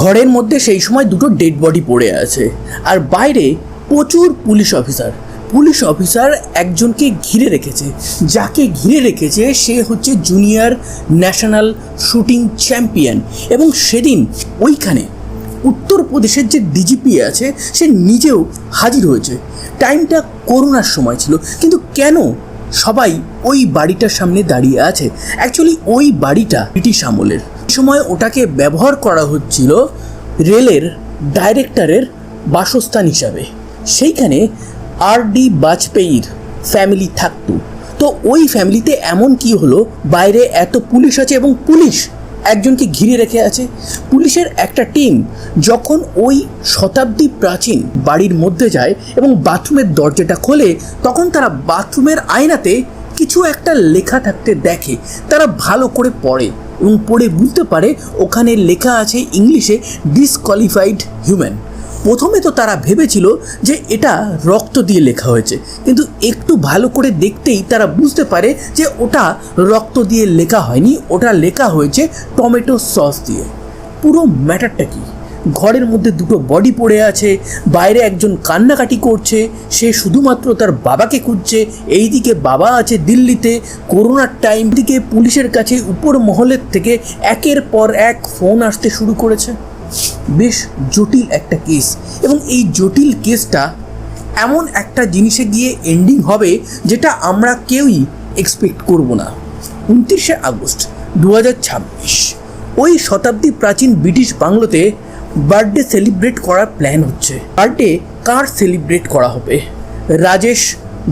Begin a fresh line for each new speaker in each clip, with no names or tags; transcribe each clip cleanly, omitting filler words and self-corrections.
ঘরের মধ্যে সেই সময় দুটো ডেড বডি পড়ে আছে, আর বাইরে প্রচুর পুলিশ অফিসার একজনকে ঘিরে রেখেছে। যাকে ঘিরে রেখেছে সে হচ্ছে জুনিয়র ন্যাশনাল শুটিং চ্যাম্পিয়ন, এবং সেদিন ওইখানে উত্তরপ্রদেশের যে ডিজিপি আছে সে নিজেও হাজির হয়েছে। টাইমটা করোনার সময় ছিল, কিন্তু কেন সবাই ওই বাড়িটার সামনে দাঁড়িয়ে আছে? অ্যাকচুয়ালি ওই বাড়িটা ব্রিটিশ আমলের সময় ওটাকে ব্যবহার করা হচ্ছিল রেলের ডাইরেক্টরের বাসস্থান হিসাবে। সেইখানে আর.ডি. বাজপেয়ীর ফ্যামিলি থাকতো। তো ওই ফ্যামিলিতে এমন কি হলো, বাইরে এত পুলিশ আছে এবং পুলিশ একজনকে ঘিরে রেখে আছে। পুলিশের একটা টিম যখন ওই শতাব্দী প্রাচীন বাড়ির মধ্যে যায় এবং বাথরুমের দরজাটা খোলে, তখন তারা বাথরুমের আয়নাতে কিছু একটা লেখা থাকতে দেখে। তারা ভালো করে পড়ে এবং পড়ে বুঝতে পারে ওখানে লেখা আছে ইংলিশে ডিসকোয়ালিফাইড হিউম্যান। প্রথমে তো তারা ভেবেছিল যে এটা রক্ত দিয়ে লেখা হয়েছে, কিন্তু একটু ভালো করে দেখতেই তারা বুঝতে পারে যে ওটা রক্ত দিয়ে লেখা হয়নি, ওটা লেখা হয়েছে টমেটো সস দিয়ে। পুরো ম্যাটারটা কি? ঘরের মধ্যে দুটো বডি পড়ে আছে, বাইরে একজন কান্নাকাটি করছে, সে শুধুমাত্র তার বাবাকে খুঁজছে। এইদিকে বাবা আছে দিল্লিতে, করোনার টাইম দিকে পুলিশের কাছে উপর মহলের থেকে একের পর এক ফোন আসতে শুরু করেছে। বেশ জটিল একটা কেস, এবং এই জটিল কেসটা এমন একটা জিনিসে গিয়ে এন্ডিং হবে যেটা আমরা কেউই এক্সপেক্ট করব না। 29শে আগস্ট 2026 ওই শতাব্দী প্রাচীন ব্রিটিশ বাংলোতে বার্থডে সেলিব্রেট করার প্ল্যান হচ্ছে। বার্থডে কার সেলিব্রেট করা হবে? রাজেশ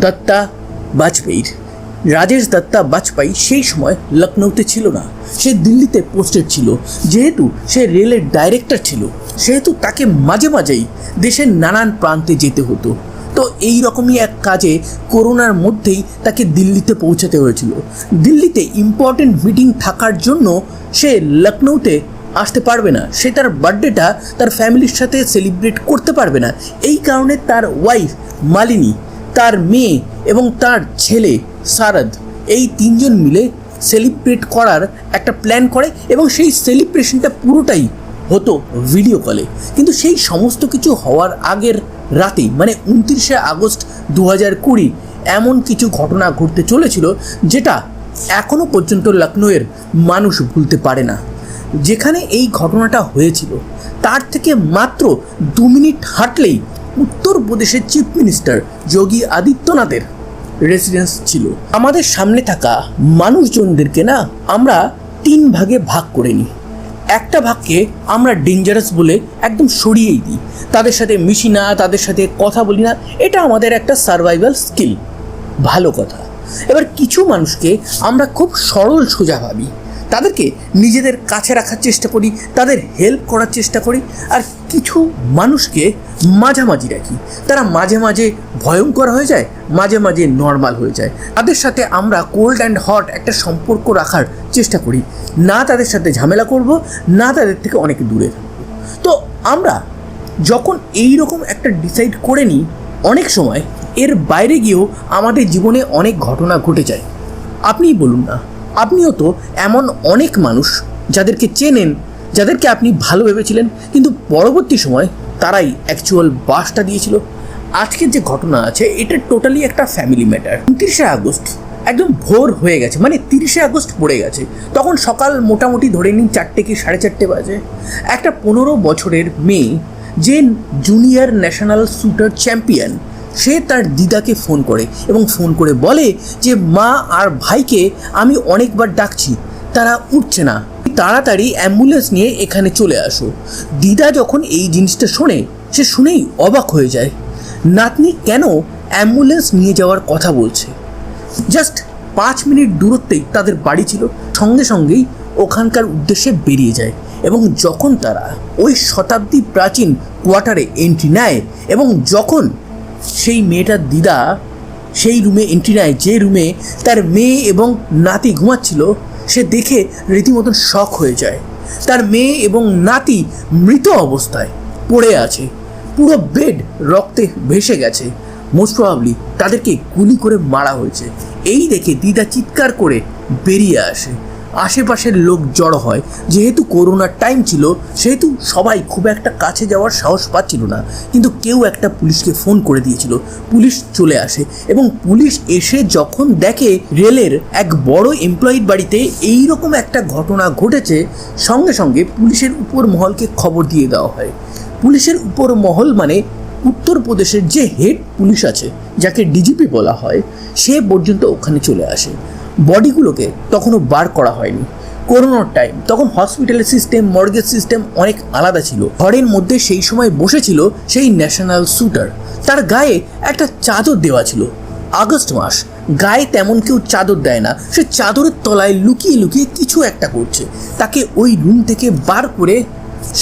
দত্তা বাজপেয়ীর। রাজেশ দত্তা বাজপেয়ী সেই সময় লখনৌতে ছিল না, সে দিল্লিতে পোস্টেড ছিল। যেহেতু সে রেলের ডাইরেক্টর ছিল, সেহেতু তাকে মাঝে মাঝেই দেশের নানান প্রান্তে যেতে হতো। তো এই রকমই এক কাজে করোনার মধ্যেই তাকে দিল্লিতে পৌঁছাতে হয়েছিল। দিল্লিতে ইম্পর্টেন্ট মিটিং থাকার জন্য সে লখনৌতে আসতে পারবে না, সে তার বার্থডেটা তার ফ্যামিলির সাথে সেলিব্রেট করতে পারবে না। এই কারণে তার ওয়াইফ মালিনী, তার মেয়ে এবং তার ছেলে শারদ, এই তিনজন মিলে সেলিব্রেট করার একটা প্ল্যান করে, এবং সেই সেলিব্রেশনটা পুরোটাই হতো ভিডিও কলে। কিন্তু সেই সমস্ত কিছু হওয়ার আগের রাতেই, মানে 29শে আগস্ট 2020, এমন কিছু ঘটনা ঘটতে চলেছিল যেটা এখনও পর্যন্ত লখনৌয়ের মানুষ ভুলতে পারে না। যেখানে এই ঘটনাটা হয়েছিল তার থেকে মাত্র 2 মিনিট হাঁটলেই উত্তরপ্রদেশের চিফ মিনিস্টার যোগী আদিত্যনাথের রেসিডেন্স ছিল। আমাদের সামনে থাকা মানুষজনদেরকে না আমরা 3 ভাগে ভাগ করে নিই। একটা ভাগকে আমরা ডেঞ্জারাস বলে একদম সরিয়েই দিই, তাদের সাথে মিশি না, তাদের সাথে কথা বলি না, এটা আমাদের একটা সার্ভাইভাল স্কিল, ভালো কথা। এবার কিছু মানুষকে আমরা খুব সরল সোজা ভাবি, তাদেরকে নিজেদের কাছে রাখার চেষ্টা করি, তাদের হেল্প করার চেষ্টা করি। আর কিছু মানুষকে মাঝামাঝি রাখি, তারা মাঝে মাঝে ভয়ঙ্কর হয়ে যায়, মাঝে মাঝে নর্মাল হয়ে যায়। তাদের সাথে আমরা কোল্ড অ্যান্ড হট একটা সম্পর্ক রাখার চেষ্টা করি, না তাদের সাথে ঝামেলা করব, না তাদের থেকে অনেক দূরে থাকবো। তো আমরা যখন এই রকম একটা ডিসাইড করে নিই, অনেক সময় এর বাইরে গিয়েও আমাদের জীবনে অনেক ঘটনা ঘটে যায়। আপনিই বলুন না, আপনিও তো এমন অনেক মানুষ যাদেরকে চেনেন, যাদেরকে আপনি ভালো ভেবেছিলেন, কিন্তু পরবর্তী সময় তারাই অ্যাকচুয়াল বাসটা দিয়েছিল। আজকের যে ঘটনা আছে এটা টোটালি একটা ফ্যামিলি ম্যাটার। 29শে আগস্ট একদম ভোর হয়ে গেছে, মানে 30শে আগস্ট পড়ে গেছে, তখন সকাল মোটামুটি ধরে নিন 4টে কি 4:30 বাজে। একটা 15 বছরের মেয়ে, যে জুনিয়র ন্যাশনাল শুটার চ্যাম্পিয়ন, সে তার দিদাকে ফোন করে এবং ফোন করে বলে যে মা আর ভাইকে আমি অনেকবার ডাকছি, তারা উঠছে না, তাড়াতাড়ি অ্যাম্বুলেন্স নিয়ে এখানে চলে আসো। দিদা যখন এই জিনিসটা শোনে, সে শুনেই অবাক হয়ে যায়, নাতনি কেন অ্যাম্বুলেন্স নিয়ে যাওয়ার কথা বলছে। জাস্ট 5 মিনিট দূরত্বেই তাদের বাড়ি ছিল, সঙ্গে সঙ্গেই ওখানকার উদ্দেশ্যে বেরিয়ে যায়। এবং যখন তারা ওই শতাব্দী প্রাচীন কোয়ার্টারে এন্ট্রি নেয়, এবং যখন সেই মেয়েটার দিদা সেই রুমে এন্ট্রি নেয়, যে রুমে তার মেয়ে এবং নাতি ঘুমাচ্ছিল, সে দেখে রীতিমতন শক হয়ে যায়। তার মেয়ে এবং নাতি মৃত অবস্থায় পড়ে আছে, পুরো বেড রক্তে ভেসে গেছে। মোস্ট প্রবাবলি তাদেরকে গুলি করে মারা হয়েছে। এই দেখে দিদা চিৎকার করে বেরিয়ে আসে। আশেপাশের লোক জড়ো হয়। যেহেতু করোনার টাইম ছিল সেহেতু সবাই খুব একটা কাছে যাওয়ার সাহস পাচ্ছিল না, কিন্তু কেউ একটা পুলিশকে ফোন করে দিয়েছিল। পুলিশ চলে আসে এবং পুলিশ এসে যখন দেখে রেলের এক বড় এমপ্লয়ির বাড়িতে এই রকম একটা ঘটনা ঘটেছে, সঙ্গে সঙ্গে পুলিশের উপর মহলকে খবর দিয়ে দেওয়া হয়। পুলিশের উপর মহল মানে উত্তরপ্রদেশের যে হেড পুলিশ আছে, যাকে ডিজিপি বলা হয়, সে পর্যন্ত ওখানে চলে আসে। বডিগুলোকে তখনও বার করা হয়নি। করোনার টাইম, তখন হসপিটালের সিস্টেম, মর্গেজ সিস্টেম অনেক আলাদা ছিল। ঘরের মধ্যে সেই সময় বসেছিল সেই ন্যাশনাল শ্যুটার, তার গায়ে একটা চাদর দেওয়া ছিল। আগস্ট মাস, গায়ে তেমন কেউ চাদর দেয় না, সে চাদরের তলায় লুকিয়ে লুকিয়ে কিছু একটা করছে। তাকে ওই রুম থেকে বার করে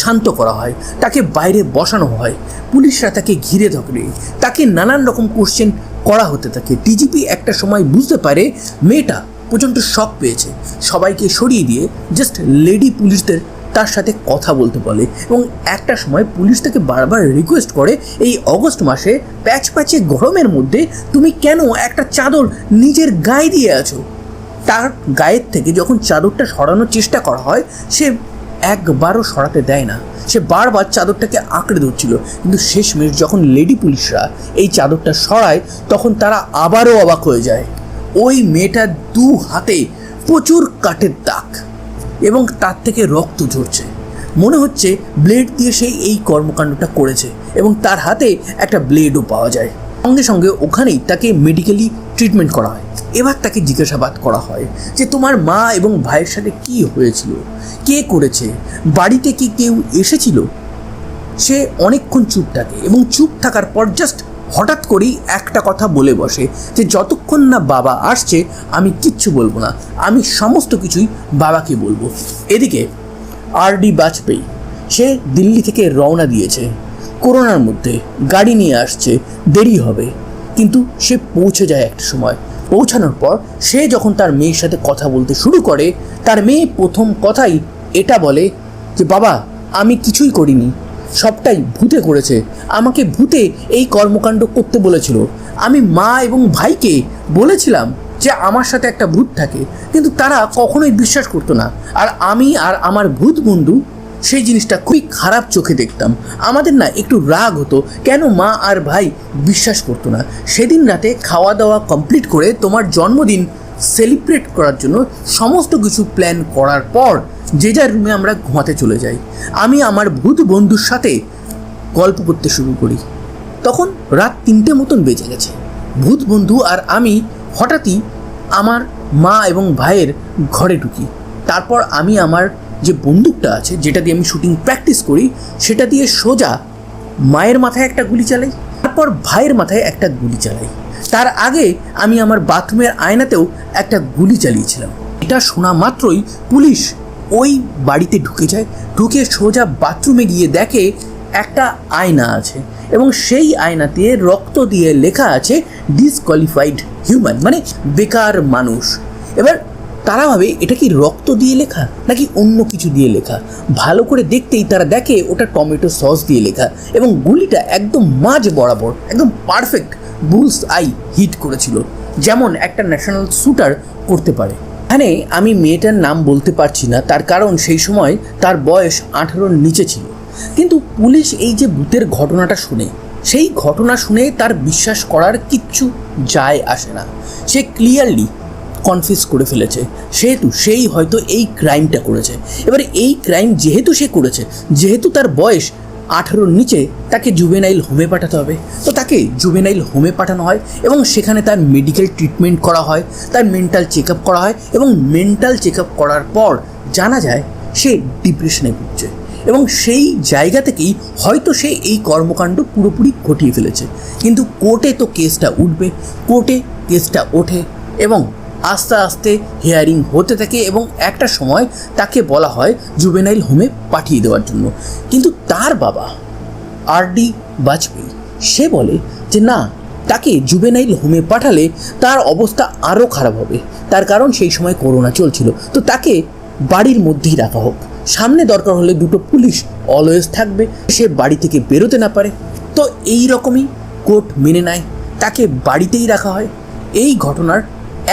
শান্ত করা হয়, তাকে বাইরে বসানো হয়। পুলিশরা তাকে ঘিরে ধরে, তাকে নানান রকম কোশ্চেন করা হতে থাকে। ডিজিপি একটা সময় বুঝতে পারে মেয়েটা প্রচণ্ড শক পেয়েছে, সবাইকে সরিয়ে দিয়ে জাস্ট লেডি পুলিশদের তার সাথে কথা বলতে বলে এবং একটা সময় পুলিশ তাকে বারবার রিকোয়েস্ট করে, এই অগস্ট মাসে প্যাচে গরমের মধ্যে তুমি কেন একটা চাদর নিজের গায়ে দিয়ে আছো। তার গায়ের থেকে যখন চাদরটা সরানোর চেষ্টা করা হয়, সে একবারও সরাতে দেয় না, সে বারবার চাদরটাকে আঁকড়ে ধরছিল। কিন্তু শেষমেশ যখন লেডি পুলিশরা এই চাদরটা সরায়, তখন তারা আবারও অবাক হয়ে যায়। ওই মেয়েটার দু হাতে প্রচুর কাটের দাগ এবং তার থেকে রক্ত ঝরছে। মনে হচ্ছে ব্লেড দিয়ে সে এই কর্মকাণ্ডটা করেছে এবং তার হাতে একটা ব্লেডও পাওয়া যায়। সঙ্গে সঙ্গে ওখানেই তাকে মেডিকেলি ট্রিটমেন্ট করা হয়। এবার তাকে জিজ্ঞাসাবাদ করা হয় যে তোমার মা এবং ভাইয়ের সাথে কি হয়েছিল, কে করেছে, বাড়িতে কি কেউ এসেছিল। সে অনেকক্ষণ চুপ থাকে এবং চুপ থাকার পর জাস্ট হঠাৎ করেই একটা কথা বলে বসে যে যতক্ষণ না বাবা আসছে আমি কিচ্ছু বলবো না, আমি সমস্ত কিছুই বাবাকে বলবো। এদিকে আর.ডি. বাজপেয়ী, সে দিল্লি থেকে রওনা দিয়েছে। করোনার মধ্যে গাড়ি নিয়ে আসছে, দেরি হবে, কিন্তু সে পৌঁছে যায় একটা সময়। পৌঁছানোর পর সে যখন তার মেয়ের সাথে কথা বলতে শুরু করে, তার মেয়ে প্রথম কথাই এটা বলে যে বাবা আমি কিছুই করিনি, সবটাই ভূতে করেছে, আমাকে ভূতে এই কর্মকাণ্ড করতে বলেছিল। আমি মা এবং ভাইকে বলেছিলাম যে আমার সাথে একটা ভূত থাকে, কিন্তু তারা কখনোই বিশ্বাস করতো না। আর আমি আর আমার ভূত বন্ধু সেই জিনিসটা খুবই খারাপ চোখে দেখতাম। আমাদের না একটু রাগ হতো কেন মা আর ভাই বিশ্বাস করতো না। সেদিন রাতে খাওয়া দাওয়া কমপ্লিট করে তোমার জন্মদিন সেলিব্রেট করার জন্য সমস্ত কিছু প্ল্যান করার পর যে যার রুমে আমরা ঘুমাতে চলে যাই। আমি আমার ভূত বন্ধুর সাথে গল্প করতে শুরু করি। তখন রাত 3টে মতন বেজে গেছে। ভূত বন্ধু আর আমি হঠাৎই আমার মা এবং ভাইয়ের ঘরে ঢুকি। তারপর আমি আমার যে বন্দুকটা আছে, যেটা দিয়ে আমি শুটিং প্র্যাকটিস করি, সেটা দিয়ে সোজা মায়ের মাথায় একটা গুলি চালাই, তারপর ভাইয়ের মাথায় একটা গুলি চালাই। তার আগে আমি আমার বাথরুমের আয়নাতেও একটা গুলি চালিয়েছিলাম। এটা শোনা মাত্রই পুলিশ ওই বাড়িতে ঢুকে যায়। ঢুকে সোজা বাথরুমে গিয়ে দেখে একটা আয়না আছে এবং সেই আয়নাতে রক্ত দিয়ে লেখা আছে ডিসকোয়ালিফাইড হিউম্যান, মানে বেকার মানুষ। এবার তারা ভাবে এটা কি রক্ত দিয়ে লেখা নাকি অন্য কিছু দিয়ে লেখা। ভালো করে দেখতেই তারা দেখে ওটা টমেটো সস দিয়ে লেখা এবং গুলিটা একদম মাঝ বরাবর একদম পারফেক্ট বুলস আই হিট করেছিল, যেমন একটা ন্যাশনাল শ্যুটার করতে পারে। এখানে আমি মেয়েটার নাম বলতে পারছি না, তার কারণ সেই সময় তার বয়স 18-র নিচে ছিল। কিন্তু পুলিশ এই যে ভূতের ঘটনাটা শুনে, সেই ঘটনা শুনে তার বিশ্বাস করার কিচ্ছু যায় আসে না। সে ক্লিয়ারলি কনফিউজ করে ফেলেছে, সেহেতু সেই হয়তো এই ক্রাইমটা করেছে। এবারে এই ক্রাইম যেহেতু সে করেছে, যেহেতু তার বয়স 18-র নিচে, তাকে জুভেনাইল হোমে পাঠাতে হবে। তো তাকে জুভেনাইল হোমে পাঠানো হয় এবং সেখানে তার মেডিকেল ট্রিটমেন্ট করা হয়, তার মেন্টাল চেক আপ করা হয় এবং মেন্টাল চেক আপ করার পর জানা যায় সে ডিপ্রেশনে ভুগছে এবং সেই জায়গা থেকেই হয়তো সে এই কর্মকাণ্ড পুরোপুরি ঘটিয়ে ফেলেছে। কিন্তু কোর্টে তো কেসটা উঠবে, কোর্টে কেসটা ওঠে এবং আস্তে আস্তে হিয়ারিং হতে থাকে এবং একটা সময় তাকে বলা হয় জুভেনাইল হোমে পাঠিয়ে দেওয়ার জন্য। কিন্তু তার বাবা আর.ডি. বাজপেয়ী সে বলে যে না, তাকে জুভেনাইল হোমে পাঠালে তার অবস্থা আরও খারাপ হবে, তার কারণ সেই সময় করোনা চলছিল। তো তাকে বাড়ির মধ্যেই রাখা হোক, সামনে দরকার হলে দুটো পুলিশ অলওয়েজ থাকবে, সে বাড়ি থেকে বেরোতে না পারে। তো এই রকমই কোর্ট মেনে নেয়, তাকে বাড়িতেই রাখা হয়। এই ঘটনার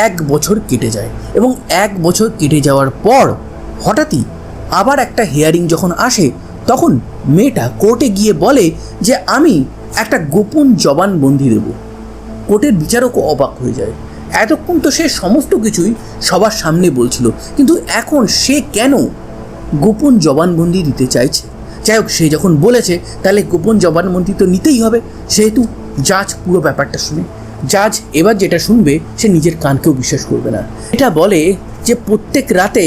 1 বছর কেটে যায় এবং 1 বছর কেটে যাওয়ার পর হঠাৎই আবার একটা হিয়ারিং যখন আসে, তখন মেয়েটা কোর্টে গিয়ে বলে যে আমি একটা গোপন জবানবন্দি দেব। কোর্টের বিচারকও অবাক হয়ে যায়। এতক্ষণ তো সে সমস্ত কিছুই সবার সামনে বলছিল, কিন্তু এখন সে কেন গোপন জবানবন্দি দিতে চাইছে? যাই হোক, সে যখন বলেছে তাহলে গোপন জবানবন্দি তো নিতেই হবে, সেহেতু জাজ পুরো ব্যাপারটা শুনে। জাজ এবার যেটা শুনবে সে নিজের কানকেও বিশ্বাস করবে না। এটা বলে যে প্রত্যেক রাতে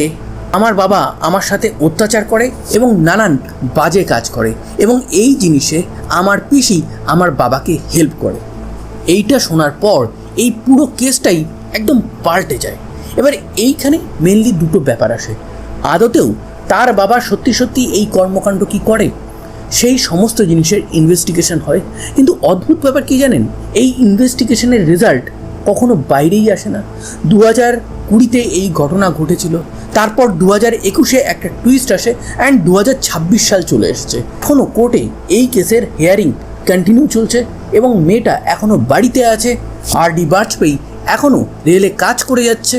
আমার বাবা আমার সাথে অত্যাচার করে এবং নানান বাজে কাজ করে, এবং এই জিনিসে আমার পিসি আমার বাবাকে হেল্প করে। এইটা শোনার পর এই পুরো কেসটাই একদম পাল্টে যায়। এবার এইখানে মেনলি দুটো ব্যাপার আসে। আদতেও তার বাবা সত্যি সত্যি এই কর্মকাণ্ড কি করে, সেই সমস্ত জিনিসের ইনভেস্টিগেশন হয়। কিন্তু অদ্ভুত ব্যাপার কি জানেন, এই ইনভেস্টিগেশনের রেজাল্ট কখনো বাইরেই আসে না। 2020-তে এই ঘটনা ঘটেছিল, তারপর 2021-এ একটা টুইস্ট আসে অ্যান্ড 2026 সাল চলে এসেছে। এখনও কোর্টে এই কেসের হিয়ারিং কন্টিনিউ চলছে এবং মেয়েটা এখনও বাড়িতে আছে। আর.ডি. বাজপেয়ী এখনও রেলে কাজ করে যাচ্ছে।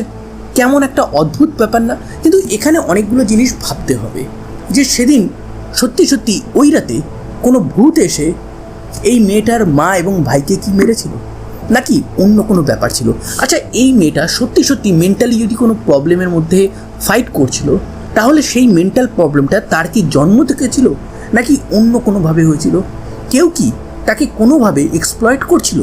কেমন একটা অদ্ভুত ব্যাপার না? কিন্তু এখানে অনেকগুলো জিনিস ভাবতে হবে যে সেদিন সত্যি সত্যি ওই রাতে কোনো ভূত এসে এই মেয়েটার মা এবং ভাইকে কি মেরেছিল, নাকি অন্য কোনো ব্যাপার ছিল? আচ্ছা, এই মেয়েটা সত্যি সত্যি মেন্টালি যদি কোনো প্রবলেমের মধ্যে ফাইট করছিল, তাহলে সেই মেন্টাল প্রবলেমটা তার কি জন্ম থেকে ছিল, নাকি অন্য কোনোভাবে হয়েছিল? কেউ কি তাকে কোনোভাবে এক্সপ্লয়েট করছিল?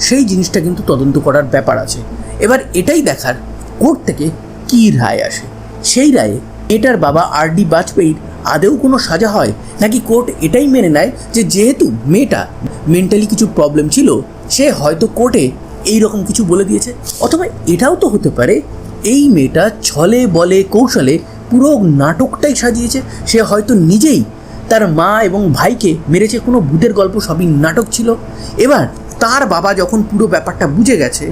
সেই জিনিসটা কিন্তু তদন্ত করার ব্যাপার আছে। এবার এটাই দেখার কোর্ট থেকে কী রায় আসে। সেই রায়ে এটার বাবা আর.ডি. বাজপেয়ীর আদেও কোনো সাজা হয়, নাকি কোর্ট এটাই মেনে নেয় যে যেহেতু মেয়েটা মেন্টালি কিছু প্রবলেম ছিল, সে হয়তো কোর্টে এই রকম কিছু বলে দিয়েছে? অথবা এটাও তো হতে পারে এই মেয়েটা ছলে বলে কৌশলে পুরো নাটকটাই সাজিয়েছে। সে হয়তো নিজেই তার মা এবং ভাইকে মেরেছে, কোনো ভূতের গল্প, সবই নাটক ছিল। এবার তার বাবা যখন পুরো ব্যাপারটা বুঝে গেছে,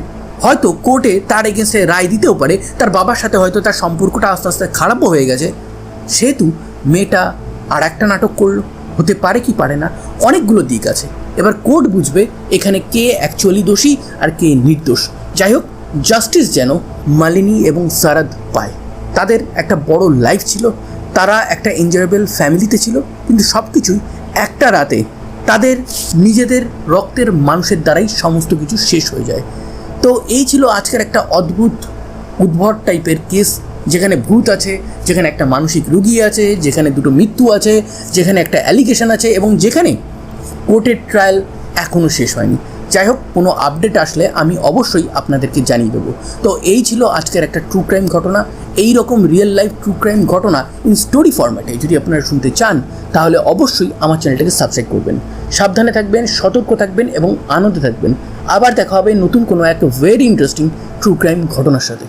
হয়তো কোর্টে তার এগেন্সে রায় দিতেও পারে। তার বাবার সাথে হয়তো তার সম্পর্কটা আস্তে আস্তে খারাপও হয়ে গেছে, সেহেতু মেয়েটা আর একটা নাটক করলো। হতে পারে কি পারে না, অনেকগুলো দিক আছে। এবার কোর্ট বুঝবে এখানে কে অ্যাকচুয়ালি দোষী আর কে নির্দোষ। যাই হোক, জাস্টিস যেন মালিনী এবং সারাদ পায়। তাদের একটা বড় লাইফ ছিল, তারা একটা এনজয়েবল ফ্যামিলিতে ছিল, কিন্তু সব কিছুই একটা রাতে তাদের নিজেদের রক্তের মানুষের দ্বারাই সমস্ত কিছু শেষ হয়ে যায়। তো এই ছিল আজকের একটা অদ্ভুত উদ্ভট টাইপের কেস, যেখানে ভূত আছে, যেখানে একটা মানসিক রুগী আছে, যেখানে দুটো মৃত্যু আছে, যেখানে একটা অ্যালিগেশন আছে, এবং যেখানে কোর্টের ট্রায়াল এখনও শেষ হয়নি। যাই হোক, কোনো আপডেট আসলে আমি অবশ্যই আপনাদেরকে জানিয়ে দেবো। তো এই ছিল আজকের একটা ট্রু ক্রাইম ঘটনা। এই রকম রিয়েল লাইফ ট্রু ক্রাইম ঘটনা ইন স্টোরি ফরম্যাটে যদি আপনারা শুনতে চান, তাহলে অবশ্যই আমার চ্যানেলটাকে সাবস্ক্রাইব করবেন। সাবধানে থাকবেন, সতর্ক থাকবেন এবং আনন্দে থাকবেন। আবার দেখা হবে নতুন কোনো একটা ভেরি ইন্টারেস্টিং ট্রু ক্রাইম ঘটনার সাথে।